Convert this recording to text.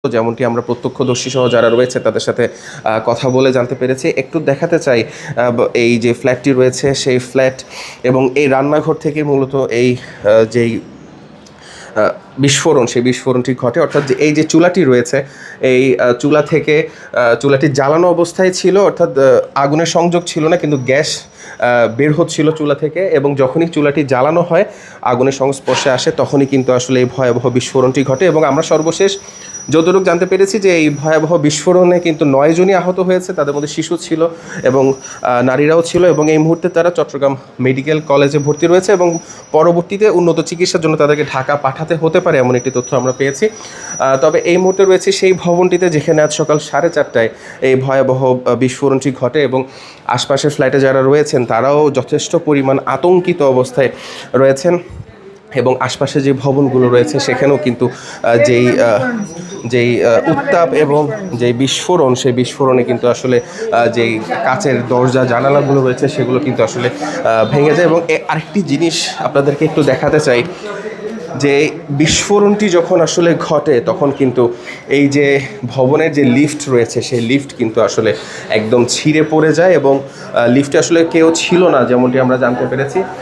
যেমনটি আমরা প্রত্যক্ষদর্শী সহ যারা রয়েছে তাদের সাথে কথা বলে জানতে পেরেছি। একটু দেখাতে চাই এই যে ফ্ল্যাটটি রয়েছে সেই ফ্ল্যাট এবং এই রান্নাঘর থেকে মূলত এই যেই বিস্ফোরণ সেই বিস্ফোরণটি ঘটে। অর্থাৎ যে এই যে চুলাটি রয়েছে এই চুলা থেকে চুলাটি জ্বালানো অবস্থায় ছিল, অর্থাৎ আগুনের সংযোগ ছিল না, কিন্তু গ্যাস বের হচ্ছিল চুলা থেকে এবং যখনই চুলাটি জ্বালানো হয় আগুনের সংস্পর্শে আসে তখনই কিন্তু আসলে এই ভয়াবহ বিস্ফোরণটি ঘটে। এবং আমরা সর্বশেষ যতটুকু জানতে পেরেছি যে এই ভয়াবহ বিস্ফোরণে কিন্তু 9 জনই আহত হয়েছে, তাদের মধ্যে শিশু ছিল এবং নারীরাও ছিল এবং এই মুহূর্তে তারা চট্টগ্রাম মেডিকেল কলেজে ভর্তি রয়েছে এবং পরবর্তীতে উন্নত চিকিৎসার জন্য তাদেরকে ঢাকা পাঠাতে হতে পারে এমন একটি তথ্য আমরা পেয়েছি। তবে এই মুহূর্তে রয়েছে সেই ভবনটিতে যেখানে আজ সকাল 4:30টায় এই ভয়াবহ বিস্ফোরণটি ঘটে এবং আশপাশের ফ্ল্যাটে যারা রয়েছেন তারাও যথেষ্ট পরিমাণ আতঙ্কিত অবস্থায় রয়েছেন এবং আশপাশে যে ভবনগুলো রয়েছে সেখানেও কিন্তু যেই উত্তাপ এবং যেই বিস্ফোরণ সেই বিস্ফোরণে কিন্তু আসলে যেই কাচের দরজা জানালাগুলো রয়েছে সেগুলো কিন্তু আসলে ভেঙে যায়। এবং আরেকটি জিনিস আপনাদেরকে একটু দেখাতে চাই যে বিস্ফোরণটি যখন আসলে ঘটে তখন কিন্তু এই যে ভবনের যে লিফট রয়েছে সেই লিফট কিন্তু আসলে একদম ছিঁড়ে পড়ে যায় এবং লিফটে আসলে কেউ ছিল না যেমনটি আমরা জানতে পেরেছি।